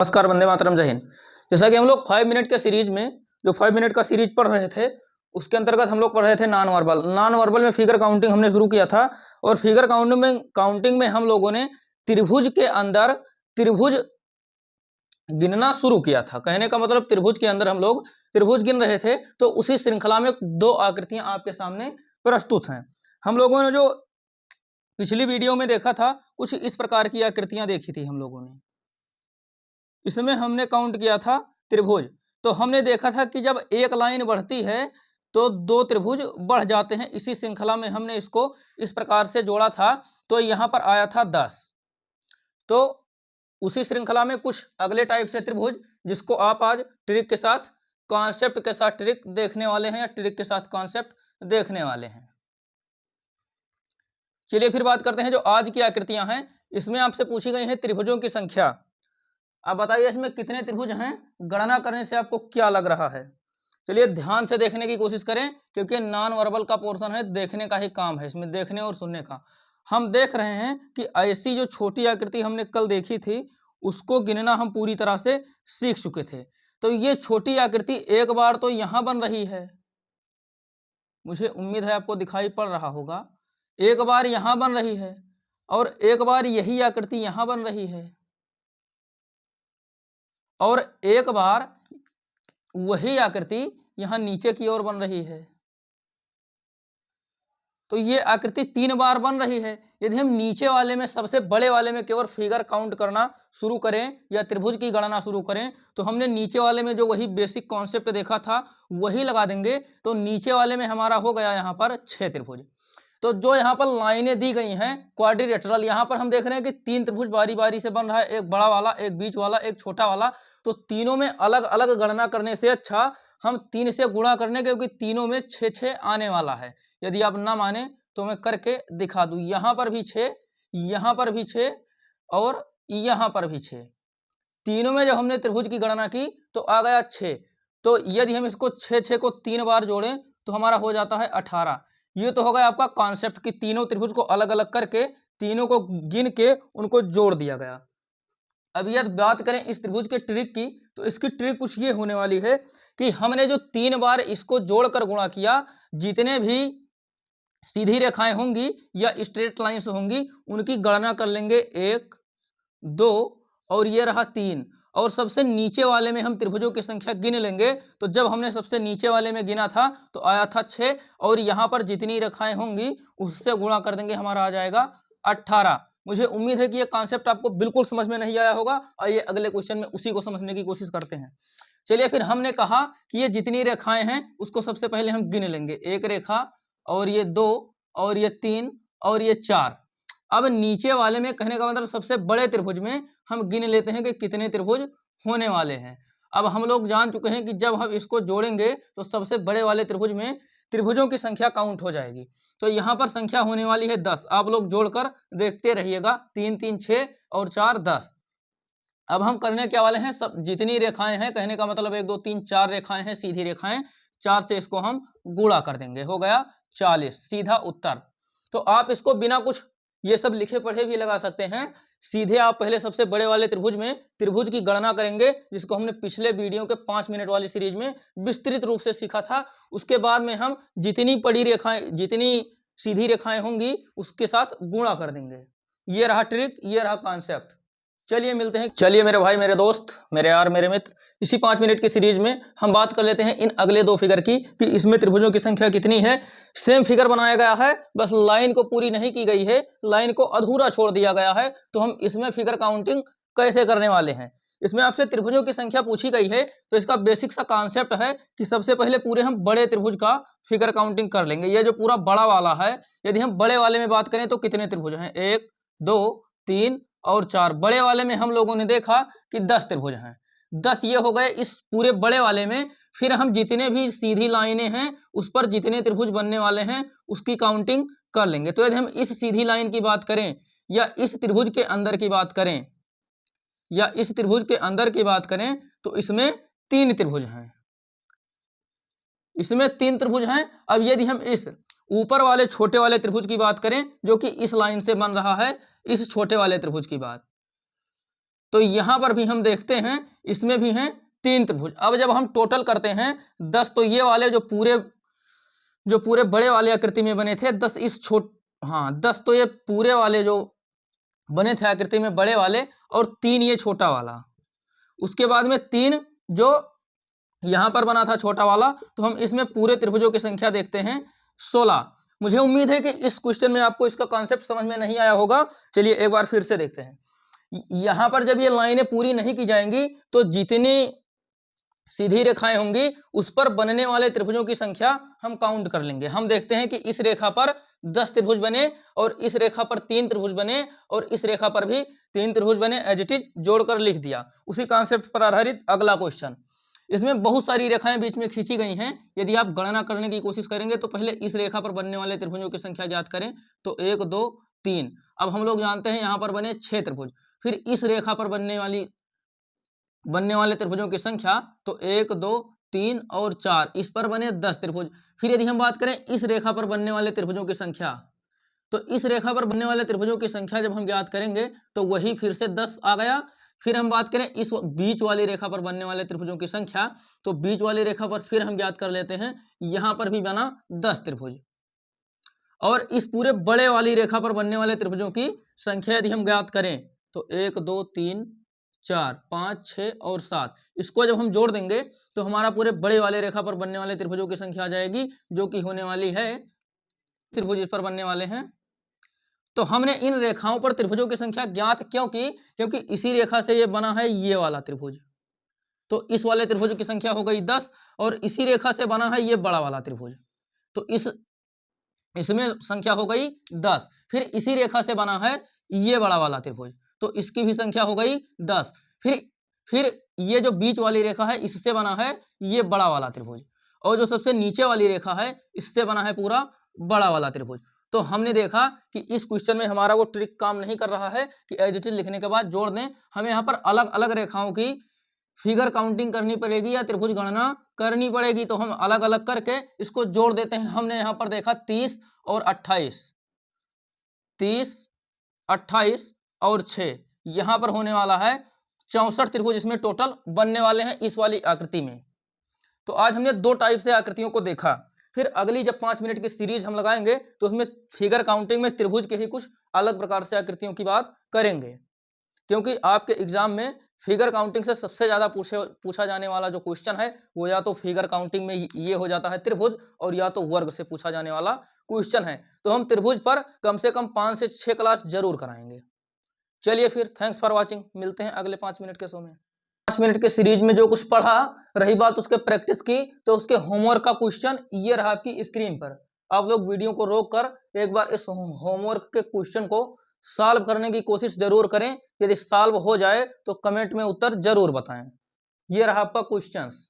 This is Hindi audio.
नमस्कार, वंदे मातरम, जय हिंद। जैसा कि हम लोग 5 मिनट के सीरीज में जो 5 मिनट का सीरीज पढ़ रहे थे, उसके अंतर्गत हम लोग पढ़ रहे थे नॉन वर्बल में फिगर काउंटिंग हमने शुरू किया था। और फिगर काउंटिंग में हम लोगों ने त्रिभुज के अंदर त्रिभुज गिनना शुरू किया था। कहने का मतलब त्रिभुज के अंदर हम लोग त्रिभुज गिन रहे थे। तो उसी श्रृंखला में दो आकृतियां आपके सामने प्रस्तुत हैं। हम लोगों ने जो पिछली वीडियो में देखा था, कुछ इस प्रकार की आकृतियां देखी थी हम लोगों ने। इसमें हमने काउंट किया था त्रिभुज। तो हमने देखा था कि जब एक लाइन बढ़ती है तो दो त्रिभुज बढ़ जाते हैं। इसी श्रृंखला में हमने इसको इस प्रकार से जोड़ा था। तो यहाँ पर आया था 10। तो उसी श्रृंखला में कुछ अगले टाइप से त्रिभुज, जिसको आप आज ट्रिक के साथ, कॉन्सेप्ट के साथ ट्रिक देखने वाले हैं, या ट्रिक के साथ कॉन्सेप्ट देखने वाले हैं। चलिए फिर बात करते हैं जो आज की आकृतियां हैं। इसमें आपसे पूछी गई है त्रिभुजों की संख्या। अब बताइए इसमें कितने त्रिभुज हैं, गणना करने से आपको क्या लग रहा है। चलिए ध्यान से देखने की कोशिश करें, क्योंकि नॉन वर्बल का पोर्शन है, देखने का ही काम है इसमें, देखने और सुनने का। हम देख रहे हैं कि ऐसी जो छोटी आकृति हमने कल देखी थी, उसको गिनना हम पूरी तरह से सीख चुके थे। तो ये छोटी आकृति एक बार तो यहां बन रही है, मुझे उम्मीद है आपको दिखाई पड़ रहा होगा। एक बार यहां बन रही है और एक बार यही आकृति यहां बन रही है, और एक बार वही आकृति यहां नीचे की ओर बन रही है। तो ये आकृति 3 बार बन रही है। यदि हम नीचे वाले में, सबसे बड़े वाले में केवल फिगर काउंट करना शुरू करें या त्रिभुज की गणना शुरू करें, तो हमने नीचे वाले में जो वही बेसिक कॉन्सेप्ट देखा था वही लगा देंगे। तो नीचे वाले में हमारा हो गया यहाँ पर 6 त्रिभुज। तो जो यहाँ पर लाइनें दी गई हैं क्वाड्रिलेटरल, यहाँ पर हम देख रहे हैं कि 3 त्रिभुज बारी बारी से बन रहा है, एक बड़ा वाला, एक बीच वाला, एक छोटा वाला। तो तीनों में अलग अलग गणना करने से अच्छा हम 3 से गुणा करने, क्योंकि तीनों में 6-6 आने वाला है। यदि आप ना माने तो मैं करके दिखा दूं। यहाँ पर भी 6, यहाँ पर भी 6 और यहाँ पर भी 6। तीनों में जब हमने त्रिभुज की गणना की तो आ गया 6। तो यदि हम इसको 6-6 को 3 बार जोड़ें तो हमारा हो जाता है 18। ये तो हो गया आपका कॉन्सेप्ट कि तीनों त्रिभुज को अलग अलग करके, तीनों को गिन के उनको जोड़ दिया गया। अब यदि बात करें इस त्रिभुज के ट्रिक की, तो इसकी ट्रिक कुछ ये होने वाली है कि हमने जो 3 बार इसको जोड़कर गुणा किया, जितने भी सीधी रेखाएं होंगी या स्ट्रेट लाइंस होंगी, उनकी गणना कर लेंगे 1, 2 और ये रहा 3। और सबसे नीचे वाले में हम त्रिभुजों की संख्या गिन लेंगे। तो जब हमने सबसे नीचे वाले में गिना था तो आया था 6, और यहाँ पर जितनी रेखाएं होंगी उससे गुणा कर देंगे, हमारा आ जाएगा 18। मुझे उम्मीद है कि ये कॉन्सेप्ट आपको बिल्कुल समझ में नहीं आया होगा। आइए अगले क्वेश्चन में उसी को समझने की कोशिश करते हैं। चलिए फिर हमने कहा कि ये जितनी रेखाएं हैं उसको सबसे पहले हम गिन लेंगे। 1 रेखा, और ये 2, और ये 3, और ये 4। अब नीचे वाले में, कहने का मतलब सबसे बड़े त्रिभुज में हम गिन लेते हैं कि कितने त्रिभुज होने वाले हैं। अब हम लोग जान चुके हैं कि जब हम इसको जोड़ेंगे तो सबसे बड़े वाले त्रिभुज में त्रिभुजों की संख्या काउंट हो जाएगी। तो यहाँ पर संख्या होने वाली है 10। आप लोग जोड़कर देखते रहिएगा। 3 3 6 और 4 10। अब हम करने क्या वाले हैं, सब जितनी रेखाएं हैं, कहने का मतलब 1 2 3 4 रेखाएं हैं, सीधी रेखाएं, 4 से इसको हम गुणा कर देंगे, हो गया 40, सीधा उत्तर। तो आप इसको बिना कुछ ये सब लिखे पढ़े भी लगा सकते हैं। सीधे आप पहले सबसे बड़े वाले त्रिभुज में त्रिभुज की गणना करेंगे, जिसको हमने पिछले वीडियो के 5 मिनट वाली सीरीज में विस्तृत रूप से सीखा था। उसके बाद में हम जितनी बड़ी रेखाएं, जितनी सीधी रेखाएं होंगी उसके साथ गुणा कर देंगे। ये रहा ट्रिक, ये रहा कॉन्सेप्ट। चलिए मिलते हैं। चलिए मेरे भाई, मेरे दोस्त, मेरे यार, मेरे मित्र, इसी 5 मिनट की सीरीज में हम बात कर लेते हैं इन अगले 2 फिगर की, कि इसमें त्रिभुजों की संख्या कितनी है। सेम फिगर बनाया गया है, बस लाइन को पूरी नहीं की गई है, लाइन को अधूरा छोड़ दिया गया है। तो हम इसमें फिगर काउंटिंग कैसे करने वाले हैं। इसमें आपसे त्रिभुजों की संख्या पूछी गई है, तो इसका बेसिक सा कॉन्सेप्ट है कि सबसे पहले पूरे हम बड़े त्रिभुज का फिगर काउंटिंग कर लेंगे। ये जो पूरा बड़ा वाला है, यदि हम बड़े वाले में बात करें तो कितने त्रिभुज हैं, 1 2 3 और 4। बड़े वाले में हम लोगों ने देखा कि 10 त्रिभुज हैं। 10 ये हो गए इस पूरे बड़े वाले में। फिर हम जितने भी सीधी लाइनें हैं उस पर जितने त्रिभुज बनने वाले हैं उसकी काउंटिंग कर लेंगे। तो यदि हम इस सीधी लाइन की बात करें, या इस त्रिभुज के अंदर की बात करें, या इस त्रिभुज के अंदर की बात करें, तो इसमें 3 त्रिभुज हैं, इसमें 3 त्रिभुज हैं। अब यदि हम इस ऊपर वाले छोटे वाले त्रिभुज की बात करें, जो कि इस लाइन से बन रहा है, इस छोटे वाले त्रिभुज की बात, तो यहाँ पर भी हम देखते हैं इसमें भी हैं 3 त्रिभुज। अब जब हम टोटल करते हैं 10, तो ये वाले जो पूरे बड़े वाले आकृति में बने थे 10 10 तो ये पूरे वाले जो बने थे आकृति में बड़े वाले, और 3 ये छोटा वाला। उसके बाद में 3 जो यहाँ पर बना था छोटा वाला, तो हम इसमें पूरे त्रिभुजों की संख्या देखते हैं 16। मुझे उम्मीद है कि इस क्वेश्चन में आपको इसका कॉन्सेप्ट समझ में नहीं आया होगा। चलिए एक बार फिर से देखते हैं। यहाँ पर जब ये लाइनें पूरी नहीं की जाएंगी तो जितनी सीधी रेखाएं होंगी उस पर बनने वाले त्रिभुजों की संख्या हम काउंट कर लेंगे। हम देखते हैं कि इस रेखा पर 10 त्रिभुज बने, और इस रेखा पर 3 त्रिभुज बने, और इस रेखा पर भी 3 त्रिभुज बने। एज इट इज जोड़कर लिख दिया। उसी कॉन्सेप्ट पर आधारित अगला क्वेश्चन। इसमें बहुत सारी रेखाएं बीच में खींची गई हैं। यदि आप गणना करने की कोशिश करेंगे तो पहले इस रेखा पर बनने वाले त्रिभुजों की संख्या ज्ञात करें। तो 1 2 3। अब हम लोग जानते हैं यहाँ पर बने 6 त्रिभुज। फिर इस रेखा पर बनने वाले त्रिभुजों की संख्या, तो 1 2 3 और 4, इस पर बने 10 त्रिभुज। फिर यदि हम बात करें इस रेखा पर बनने वाले त्रिभुजों की संख्या, तो इस रेखा पर बनने वाले त्रिभुजों की संख्या जब हम ज्ञात करेंगे तो वही फिर से 10 आ गया। फिर हम बात करें इस बीच वाली रेखा पर बनने वाले त्रिभुजों की संख्या, तो बीच वाली रेखा पर फिर हम ज्ञात कर लेते हैं, यहाँ पर भी बना 10 त्रिभुज। और इस पूरे बड़े वाली रेखा पर बनने वाले त्रिभुजों की संख्या यदि हम ज्ञात करें तो 1 2 3 4 5 6 और 7, इसको जब हम जोड़ देंगे तो हमारा पूरे बड़े वाले रेखा पर बनने वाले त्रिभुजों की संख्या आ जाएगी, जो कि होने वाली है, त्रिभुज इस पर बनने वाले हैं। तो हमने इन रेखाओं पर त्रिभुजों की संख्या ज्ञात क्यों की? क्योंकि इसी रेखा से ये बना है ये वाला त्रिभुज। तो इस वाले त्रिभुज की संख्या हो गई 10, और इसी रेखा से बना है ये बड़ा वाला त्रिभुज, तो इसमें संख्या हो गई 10। फिर इसी रेखा से बना है ये बड़ा वाला त्रिभुज, तो इसकी भी संख्या हो गई 10। फिर ये जो बीच वाली रेखा है इससे बना है ये बड़ा वाला त्रिभुज, और जो सबसे नीचे वाली रेखा है इससे बना है पूरा बड़ा वाला त्रिभुज। तो हमने देखा कि इस क्वेश्चन में हमारा वो ट्रिक काम नहीं कर रहा है कि एज इट इज लिखने के बाद जोड़ दें। हमें यहाँ पर अलग अलग रेखाओं की फिगर काउंटिंग करनी पड़ेगी या त्रिभुज गणना करनी पड़ेगी। तो हम अलग अलग करके इसको जोड़ देते हैं। हमने यहाँ पर देखा 30 और 28, 30 28 और 6, यहाँ पर होने वाला है 64 त्रिभुज इसमें टोटल बनने वाले हैं इस वाली आकृति में। तो आज हमने 2 टाइप से आकृतियों को देखा। फिर अगली जब 5 मिनट की सीरीज हम लगाएंगे तो उसमें फिगर काउंटिंग में त्रिभुज के ही कुछ अलग प्रकार से आकृतियों की बात करेंगे, क्योंकि आपके एग्जाम में फिगर काउंटिंग से सबसे ज्यादा पूछा जाने वाला जो क्वेश्चन है वो या तो फिगर काउंटिंग में ये हो जाता है त्रिभुज, और या तो वर्ग से पूछा जाने वाला क्वेश्चन है। तो हम त्रिभुज पर कम से कम 5 से 6 क्लास जरूर कराएंगे। चलिए फिर, थैंक्स फॉर वॉचिंग। मिलते हैं अगले 5 मिनट के शो में। 5 मिनट के सीरीज में जो कुछ पढ़ा, रही बात उसके प्रैक्टिस की, तो उसके होमवर्क का क्वेश्चन ये रहा आपकी स्क्रीन पर। आप लोग वीडियो को रोक कर एक बार इस होमवर्क के क्वेश्चन को सॉल्व करने की कोशिश जरूर करें। यदि सॉल्व हो जाए तो कमेंट में उत्तर जरूर बताएं। ये रहा आपका क्वेश्चंस।